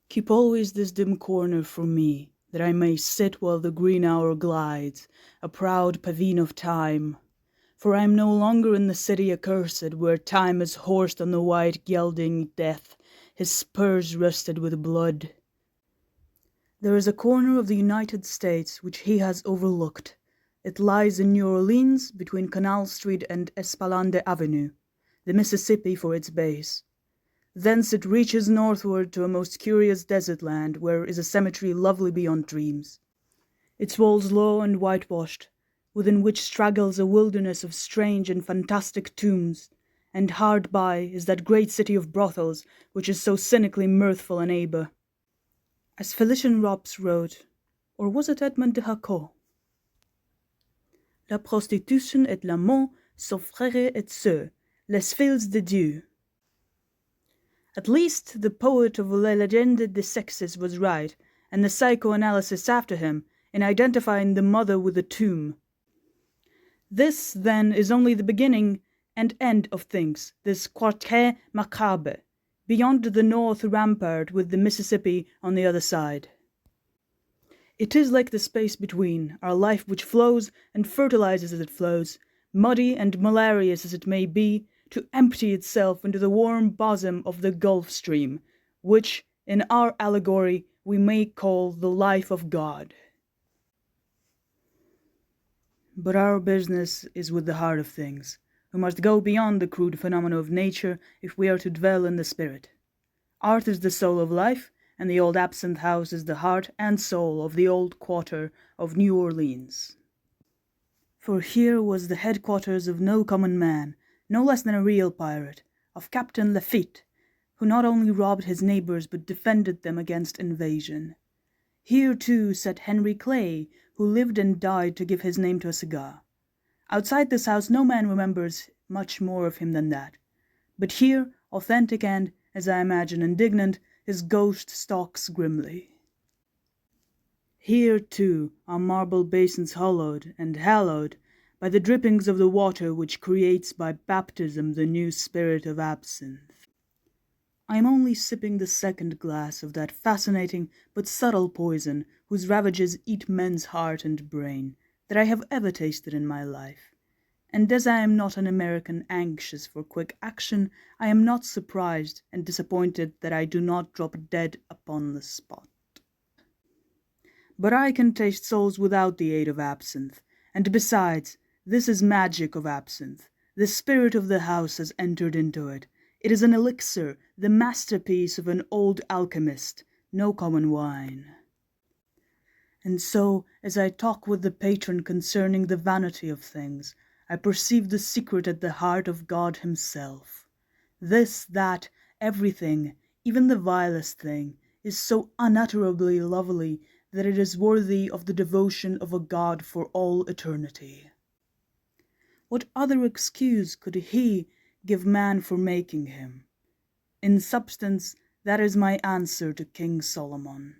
Keep always this dim corner for me, that I may sit while the green hour glides, a proud pavine of time. For I am no longer in the city accursed, where time is horsed on the white gelding Death, his spurs rusted with blood. There is a corner of the United States which he has overlooked. It lies in New Orleans, between Canal Street and Espalande Avenue, the Mississippi for its base. Thence it reaches northward to a most curious desert land, where is a cemetery lovely beyond dreams. Its walls low and whitewashed, within which straggles a wilderness of strange and fantastic tombs, and hard by is that great city of brothels, which is so cynically mirthful and able. As Felician Rops wrote, or was it Edmond de Haco? La prostitution et l'amant sont frères et sœurs, les fils de Dieu. At least the poet of La Legende des Sexes was right, and the psychoanalysis after him, in identifying the mother with the tomb. This, then, is only the beginning and end of things, this quartier macabre, beyond the north rampart with the Mississippi on the other side. It is like the space between, our life which flows and fertilizes as it flows, muddy and malarious as it may be, to empty itself into the warm bosom of the Gulf Stream, which, in our allegory, we may call the life of God. But our business is with the heart of things. We must go beyond the crude phenomena of nature if we are to dwell in the spirit. Art is the soul of life, and the old Absinthe house is the heart and soul of the old quarter of New Orleans. For here was the headquarters of no common man, no less than a real pirate, of Captain Lafitte, who not only robbed his neighbors but defended them against invasion. Here, too, sat Henry Clay, who lived and died to give his name to a cigar. Outside this house no man remembers much more of him than that. But here, authentic and, as I imagine, indignant, his ghost stalks grimly. Here, too, are marble basins hollowed and hallowed by the drippings of the water which creates by baptism the new spirit of absinthe. I am only sipping the second glass of that fascinating but subtle poison whose ravages eat men's heart and brain that I have ever tasted in my life. And as I am not an American anxious for quick action, I am not surprised and disappointed that I do not drop dead upon the spot. But I can taste souls without the aid of absinthe, and besides, this is magic of absinthe. The spirit of the house has entered into it. It is an elixir, the masterpiece of an old alchemist, no common wine. And so, as I talk with the patron concerning the vanity of things, I perceive the secret at the heart of God himself. This, that, everything, even the vilest thing, is so unutterably lovely that it is worthy of the devotion of a God for all eternity. What other excuse could he give man for making him? In substance, that is my answer to King Solomon.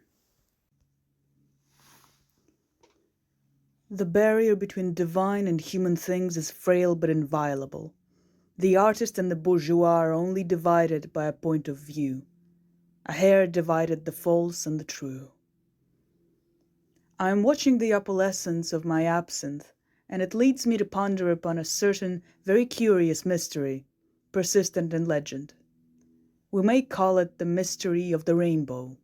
The barrier between divine and human things is frail but inviolable. The artist and the bourgeois are only divided by a point of view. A hair divided the false and the true. I am watching the opalescence of my absinthe, and it leads me to ponder upon a certain very curious mystery, persistent in legend. We may call it the mystery of the rainbow.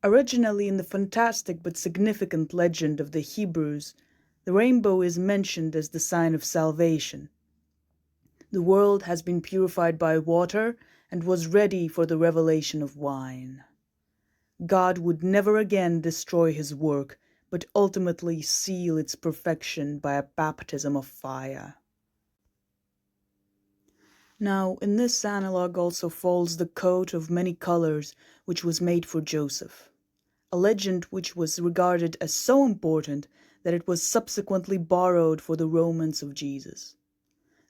Originally in the fantastic but significant legend of the Hebrews, the rainbow is mentioned as the sign of salvation. The world has been purified by water and was ready for the revelation of wine. God would never again destroy his work, but ultimately seal its perfection by a baptism of fire. Now, in this analogue also falls the coat of many colors which was made for Joseph, a legend which was regarded as so important that it was subsequently borrowed for the romance of Jesus.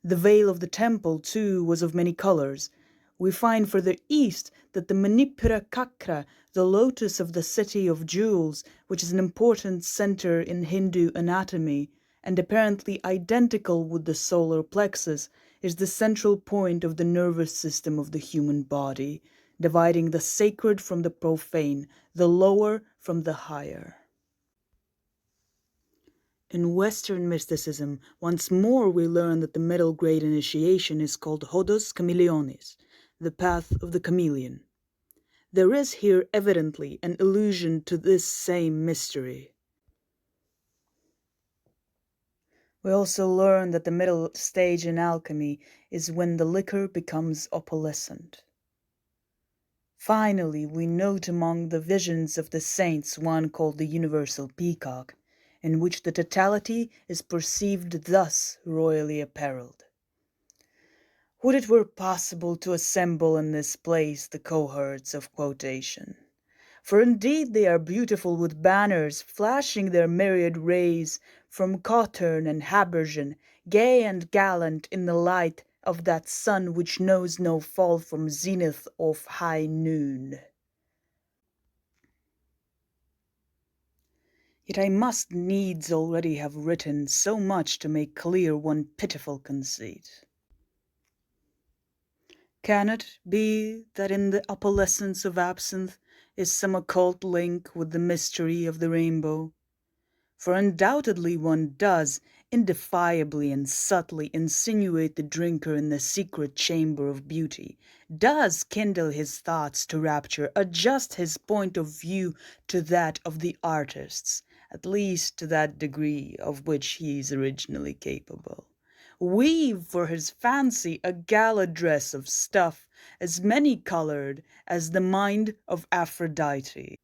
The veil of the temple, too, was of many colors. We find further east that the Manipura Kakra, the lotus of the city of jewels, which is an important center in Hindu anatomy, and apparently identical with the solar plexus, is the central point of the nervous system of the human body, dividing the sacred from the profane, the lower from the higher. In Western mysticism, once more we learn that the middle grade initiation is called Hodos Chameleonis, the path of the chameleon. There is here evidently an allusion to this same mystery. We also learn that the middle stage in alchemy is when the liquor becomes opalescent. Finally, we note among the visions of the saints one called the Universal Peacock, in which the totality is perceived thus royally apparelled. Would it were possible to assemble in this place the cohorts of quotation! For indeed they are beautiful with banners flashing their myriad rays from cottern and habergeon, gay and gallant in the light of that sun which knows no fall from zenith of high noon. Yet I must needs already have written so much to make clear one pitiful conceit. Can it be that in the opalescence of absinthe is some occult link with the mystery of the rainbow? For undoubtedly one does indefiably and subtly insinuate the drinker in the secret chamber of beauty, does kindle his thoughts to rapture, adjust his point of view to that of the artists, at least to that degree of which he is originally capable. Weave for his fancy a gala dress of stuff as many-colored as the mind of Aphrodite.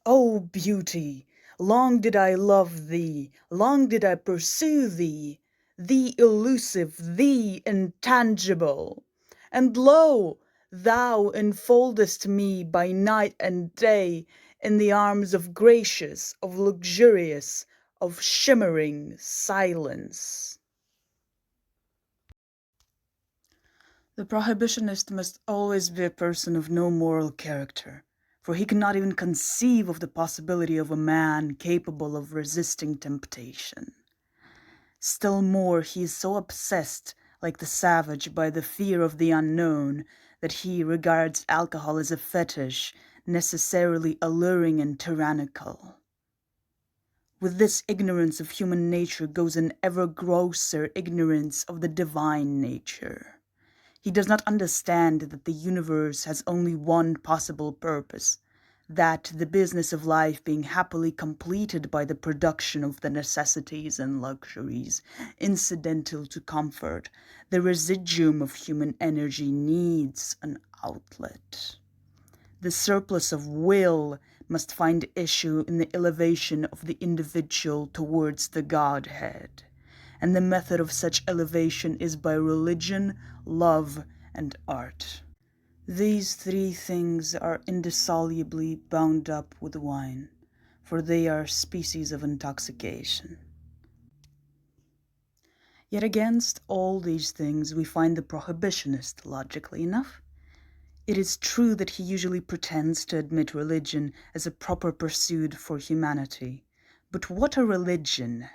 O beauty! Long did I love thee, long did I pursue thee, thee elusive, thee intangible. And lo, thou enfoldest me by night and day in the arms of gracious, of luxurious, of shimmering silence. The prohibitionist must always be a person of no moral character, for he cannot even conceive of the possibility of a man capable of resisting temptation. Still more, he is so obsessed, like the savage, by the fear of the unknown, that he regards alcohol as a fetish, necessarily alluring and tyrannical. With this ignorance of human nature goes an ever grosser ignorance of the divine nature. He does not understand that the universe has only one possible purpose, that the business of life being happily completed by the production of the necessities and luxuries incidental to comfort, the residuum of human energy needs an outlet. The surplus of will must find issue in the elevation of the individual towards the Godhead. And the method of such elevation is by religion, love, and art. These three things are indissolubly bound up with wine, for they are species of intoxication. Yet against all these things we find the prohibitionist, logically enough. It is true that he usually pretends to admit religion as a proper pursuit for humanity. But what a religion!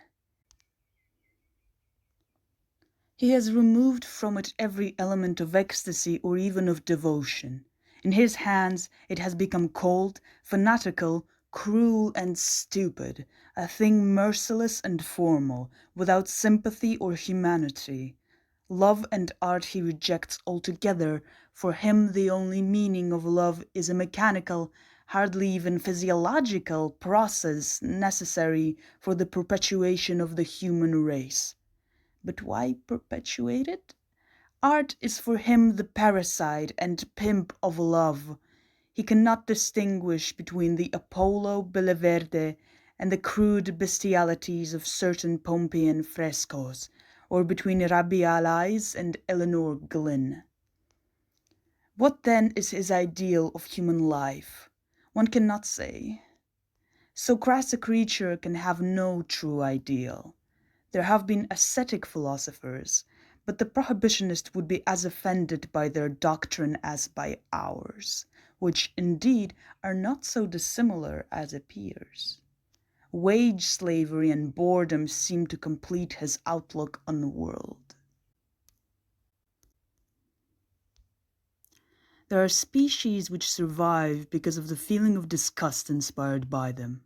He has removed from it every element of ecstasy or even of devotion. In his hands it has become cold, fanatical, cruel and stupid, a thing merciless and formal, without sympathy or humanity. Love and art he rejects altogether. For him the only meaning of love is a mechanical, hardly even physiological process necessary for the perpetuation of the human race. But why perpetuate it? Art is for him the parasite and pimp of love. He cannot distinguish between the Apollo Bellaverde and the crude bestialities of certain Pompeian frescoes, or between Rabialais and Eleanor Glynn. What then is his ideal of human life? One cannot say. So crass a creature can have no true ideal. There have been ascetic philosophers, but the prohibitionist would be as offended by their doctrine as by ours, which indeed are not so dissimilar as appears. Wage slavery and boredom seem to complete his outlook on the world. There are species which survive because of the feeling of disgust inspired by them.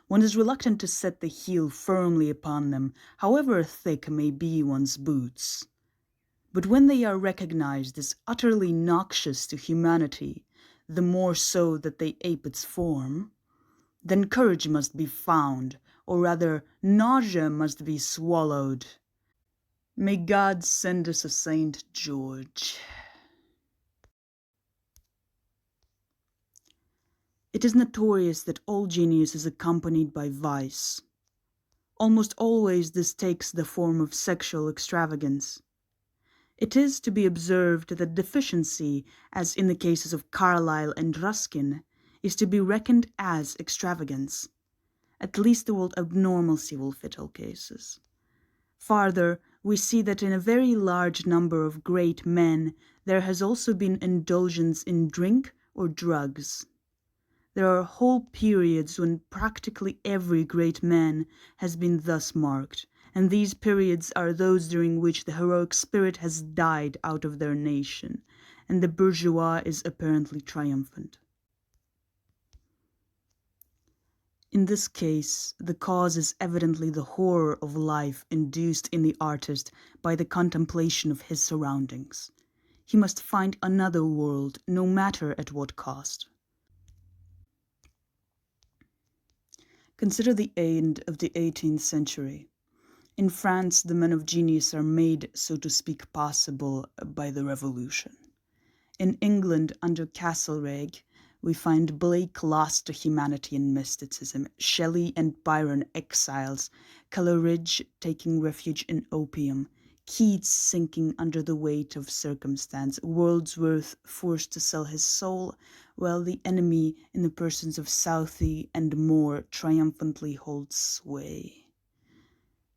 One is reluctant to set the heel firmly upon them, however thick may be one's boots. But when they are recognized as utterly noxious to humanity, the more so that they ape its form, then courage must be found, or rather nausea must be swallowed. May God send us a Saint George. It is notorious that all genius is accompanied by vice. Almost always this takes the form of sexual extravagance. It is to be observed that deficiency, as in the cases of Carlyle and Ruskin, is to be reckoned as extravagance. At least the word abnormalcy will fit all cases. Farther, we see that in a very large number of great men there has also been indulgence in drink or drugs. There are whole periods when practically every great man has been thus marked, and these periods are those during which the heroic spirit has died out of their nation, and the bourgeois is apparently triumphant. In this case, the cause is evidently the horror of life induced in the artist by the contemplation of his surroundings. He must find another world, no matter at what cost. Consider the end of the 18th century. In France, the men of genius are made, so to speak, possible by the Revolution. In England, under Castlereagh, we find Blake lost to humanity and mysticism, Shelley and Byron exiles, Coleridge taking refuge in opium, Keats sinking under the weight of circumstance, Wordsworth forced to sell his soul, while the enemy, in the persons of Southey and Moore, triumphantly holds sway.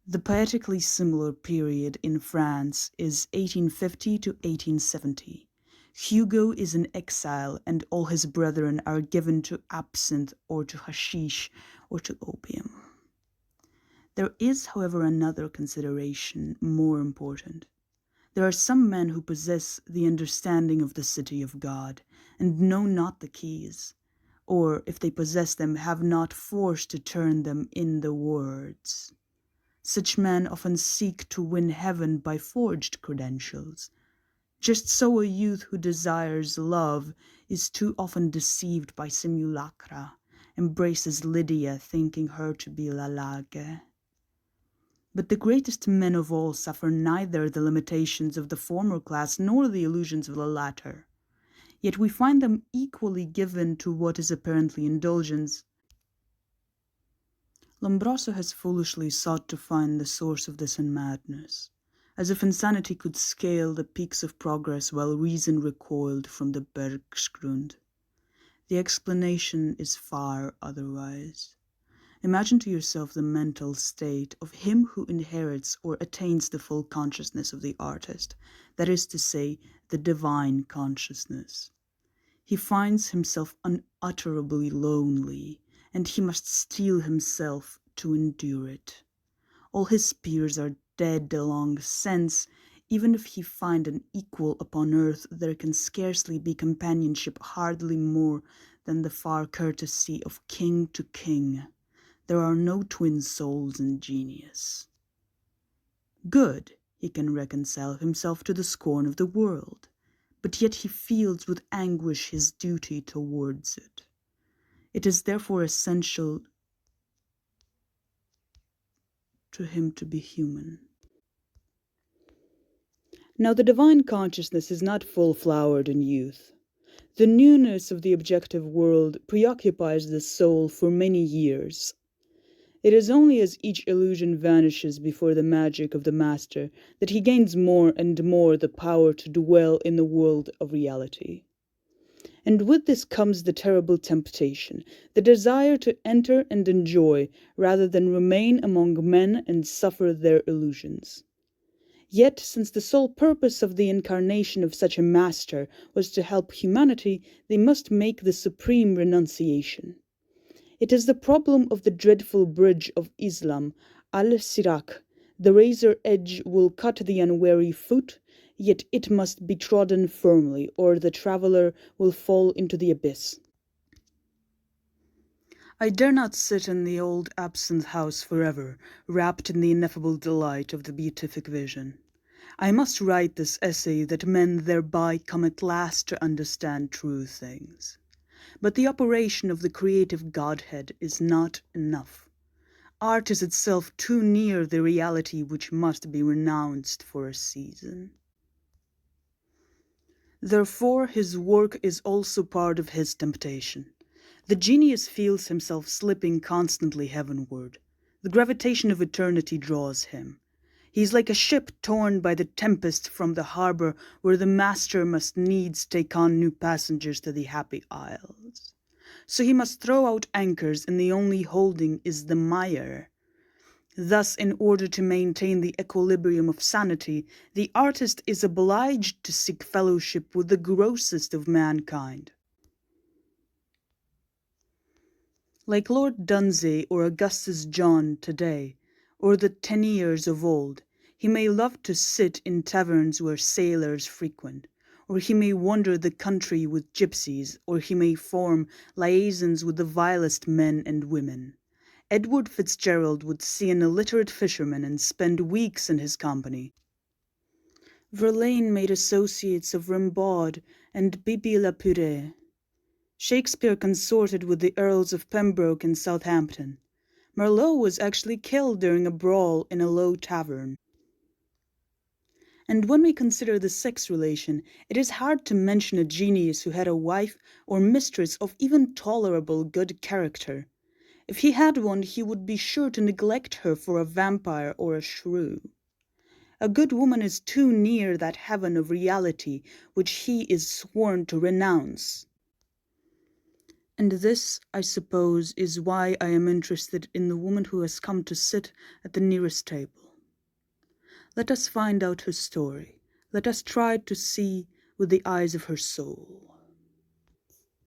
The poetically similar period in France is 1850 to 1870. Hugo is in exile, and all his brethren are given to absinthe or to hashish or to opium. There is, however, another consideration more important. There are some men who possess the understanding of the city of God, and know not the keys, or, if they possess them, have not force to turn them in the words. Such men often seek to win heaven by forged credentials. Just so a youth who desires love is too often deceived by simulacra, embraces Lydia thinking her to be Lalage. But the greatest men of all suffer neither the limitations of the former class nor the illusions of the latter. Yet we find them equally given to what is apparently indulgence. Lombroso has foolishly sought to find the source of this in madness, as if insanity could scale the peaks of progress while reason recoiled from the Berggrund. The explanation is far otherwise. Imagine to yourself the mental state of him who inherits or attains the full consciousness of the artist, that is to say, the divine consciousness. He finds himself unutterably lonely, and he must steel himself to endure it. All his peers are dead long since. Even if he find an equal upon earth, there can scarcely be companionship, hardly more than the far courtesy of king to king. There are no twin souls in genius. Good, he can reconcile himself to the scorn of the world, but yet he feels with anguish his duty towards it. It is therefore essential to him to be human. Now the divine consciousness is not full-flowered in youth. The newness of the objective world preoccupies the soul for many years. It is only as each illusion vanishes before the magic of the master that he gains more and more the power to dwell in the world of reality. And with this comes the terrible temptation, the desire to enter and enjoy, rather than remain among men and suffer their illusions. Yet, since the sole purpose of the incarnation of such a master was to help humanity, they must make the supreme renunciation. It is the problem of the dreadful bridge of Islam, al-Sirak. The razor edge will cut the unwary foot, yet it must be trodden firmly, or the traveller will fall into the abyss. I dare not sit in the old Absinthe house forever, wrapped in the ineffable delight of the beatific vision. I must write this essay that men thereby come at last to understand true things. But the operation of the creative Godhead is not enough. Art is itself too near the reality which must be renounced for a season. Therefore his work is also part of his temptation. The genius feels himself slipping constantly heavenward. The gravitation of eternity draws him. He is like a ship torn by the tempest from the harbour where the master must needs take on new passengers to the happy isles. So he must throw out anchors, and the only holding is the mire. Thus, in order to maintain the equilibrium of sanity, the artist is obliged to seek fellowship with the grossest of mankind. Like Lord Dunsey or Augustus John today, or the Teniers of old, he may love to sit in taverns where sailors frequent, or he may wander the country with gypsies, or he may form liaisons with the vilest men and women. Edward Fitzgerald would see an illiterate fisherman and spend weeks in his company. Verlaine made associates of Rimbaud and Bibi la Purée. Shakespeare consorted with the Earls of Pembroke and Southampton. Marlowe was actually killed during a brawl in a low tavern. And when we consider the sex relation, it is hard to mention a genius who had a wife or mistress of even tolerable good character. If he had one, he would be sure to neglect her for a vampire or a shrew. A good woman is too near that heaven of reality which he is sworn to renounce. And this, I suppose, is why I am interested in the woman who has come to sit at the nearest table. Let us find out her story. Let us try to see with the eyes of her soul.